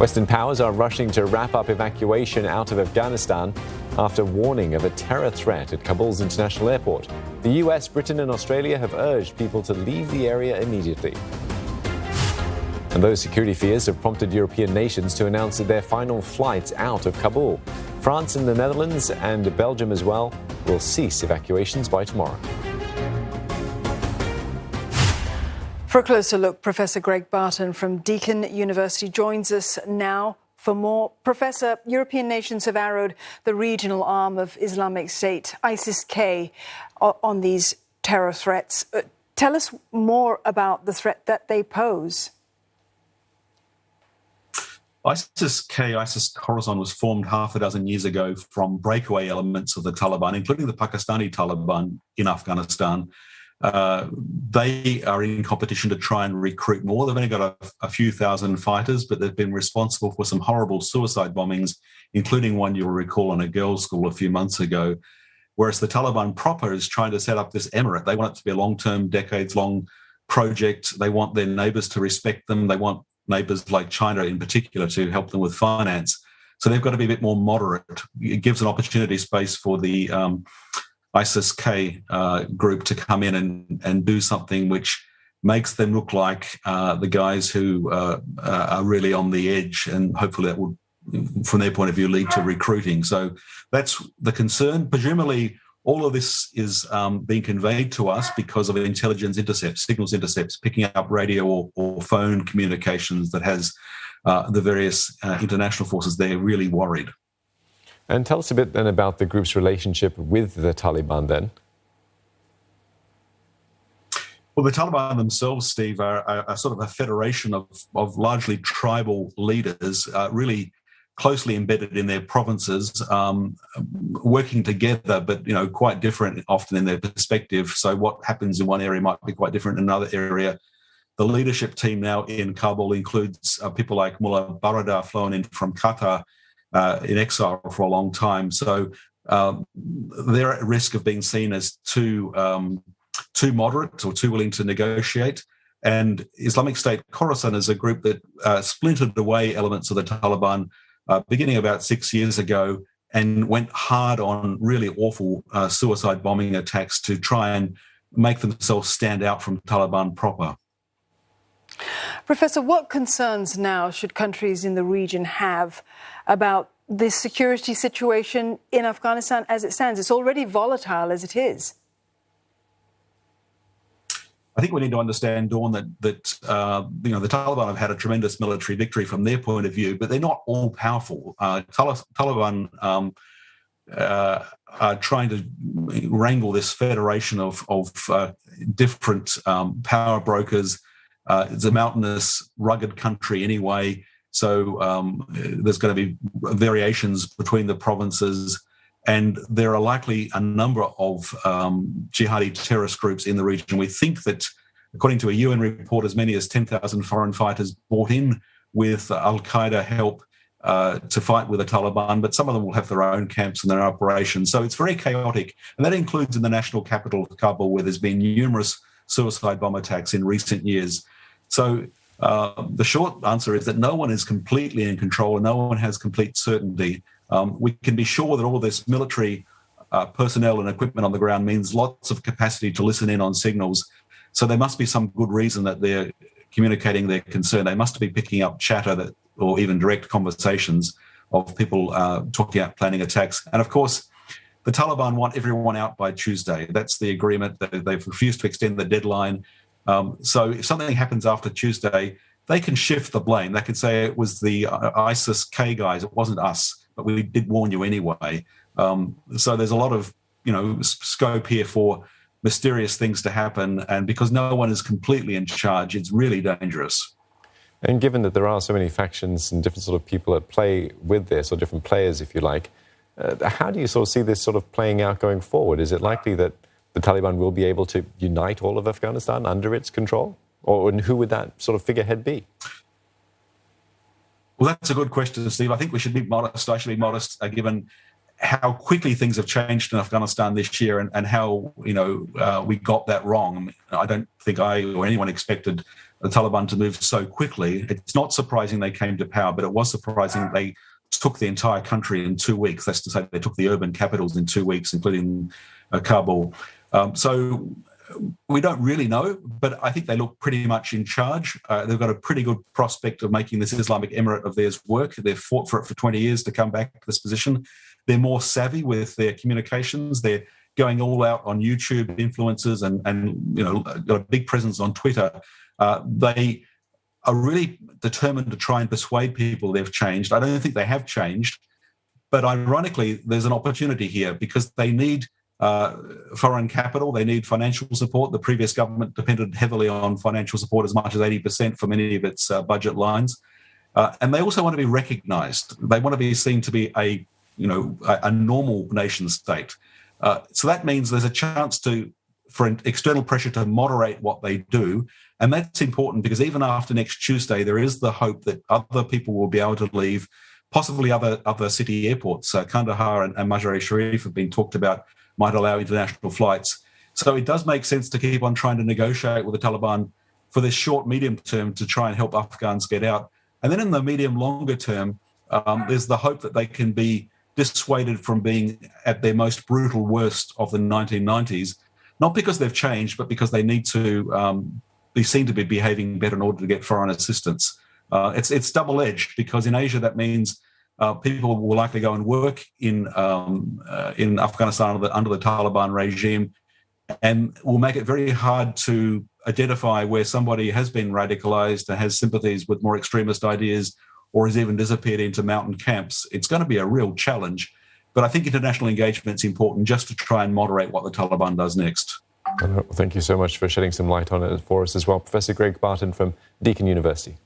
Western powers are rushing to wrap up evacuation out of Afghanistan after warning of a terror threat at Kabul's international airport. The US, Britain and Australia have urged people to leave the area immediately. And those security fears have prompted European nations to announce their final flights out of Kabul. France and the Netherlands and Belgium as well will cease evacuations by tomorrow. For a closer look, Professor Greg Barton from Deakin University joins us now for more. Professor, European nations have arrowed the regional arm of Islamic State, ISIS-K, on these terror threats. Tell us more about the threat that they pose. ISIS-K, ISIS Khorasan, was formed half a dozen years ago from breakaway elements of the Taliban, including the Pakistani Taliban in Afghanistan. They are in competition to try and recruit more. They've only got a few thousand fighters, but they've been responsible for some horrible suicide bombings, including one you'll recall in a girls' school a few months ago. Whereas the Taliban proper is trying to set up this emirate. They want it to be a long-term, decades-long project. They want their neighbours to respect them. They want neighbours like China in particular to help them with finance. So they've got to be a bit more moderate. It gives an opportunity space for the ISIS-K group to come in and do something which makes them look like the guys who are really on the edge, and hopefully that will, from their point of view, lead to recruiting. So that's the concern. Presumably all of this is being conveyed to us because of intelligence intercepts, signals intercepts, picking up radio or phone communications that has the various international forces. They're really worried. And tell us a bit then about the group's relationship with the Taliban then. Well, the Taliban themselves, Steve, are sort of a federation of largely tribal leaders, really closely embedded in their provinces, working together, but quite different often in their perspective. So what happens in one area might be quite different in another area. The leadership team now in Kabul includes people like Mullah Baradar, flown in from Qatar, in exile for a long time. So they're at risk of being seen as too moderate or too willing to negotiate. And Islamic State Khorasan is a group that splintered away elements of the Taliban beginning about 6 years ago and went hard on really awful suicide bombing attacks to try and make themselves stand out from Taliban proper. Professor, what concerns now should countries in the region have about the security situation in Afghanistan as it stands? It's already volatile as it is. I think we need to understand, Dawn, that the Taliban have had a tremendous military victory from their point of view, but they're not all powerful. Taliban are trying to wrangle this federation of different power brokers. It's a mountainous, rugged country anyway, so there's going to be variations between the provinces, and there are likely a number of jihadi terrorist groups in the region. We think that, according to a UN report, as many as 10,000 foreign fighters brought in with Al-Qaeda help to fight with the Taliban, but some of them will have their own camps and their operations. So it's very chaotic, and that includes in the national capital of Kabul, where there's been numerous suicide bomb attacks in recent years. So the short answer is that no one is completely in control and no one has complete certainty. We can be sure that all this military personnel and equipment on the ground means lots of capacity to listen in on signals. So there must be some good reason that they're communicating their concern. They must be picking up chatter or even direct conversations of people talking about planning attacks. And of course, the Taliban want everyone out by Tuesday. That's the agreement. They've refused to extend the deadline. So if something happens after Tuesday, they can shift the blame. They can say it was the ISIS-K guys, it wasn't us, but we did warn you anyway. So there's a lot of scope here for mysterious things to happen, and because no one is completely in charge, it's really dangerous. And given that there are so many factions and different sort of people at play with this, or different players, if you like, how do you sort of see this sort of playing out going forward? Is it likely that the Taliban will be able to unite all of Afghanistan under its control? Or who would that sort of figurehead be? Well, that's a good question, Steve. I think we should be modest. I should be modest, given how quickly things have changed in Afghanistan this year and how, we got that wrong. I don't think I or anyone expected the Taliban to move so quickly. It's not surprising they came to power, but it was surprising they took the entire country in 2 weeks. That's to say they took the urban capitals in 2 weeks, including Kabul. So we don't really know, but I think they look pretty much in charge. They've got a pretty good prospect of making this Islamic Emirate of theirs work. They've fought for it for 20 years to come back to this position. They're more savvy with their communications. They're going all out on YouTube influencers and got a big presence on Twitter. They are really determined to try and persuade people they've changed. I don't think they have changed, but ironically, there's an opportunity here because they need foreign capital. They need financial support. The previous government depended heavily on financial support, as much as 80% for many of its budget lines. And they also want to be recognised. They want to be seen to be a normal nation state. So that means there's a chance for an external pressure to moderate what they do. And that's important because even after next Tuesday, there is the hope that other people will be able to leave, possibly other city airports. Kandahar and Mazar-e-Sharif have been talked about, might allow international flights. So it does make sense to keep on trying to negotiate with the Taliban for this short, medium term to try and help Afghans get out. And then in the medium, longer term, there's the hope that they can be dissuaded from being at their most brutal worst of the 1990s, not because they've changed, but because they need to be seen to be behaving better in order to get foreign assistance. It's double-edged because in Asia that means people will likely go and work in Afghanistan under the Taliban regime, and will make it very hard to identify where somebody has been radicalized and has sympathies with more extremist ideas or has even disappeared into mountain camps. It's going to be a real challenge. But I think international engagement is important just to try and moderate what the Taliban does next. Thank you so much for shedding some light on it for us as well. Professor Greg Barton from Deakin University.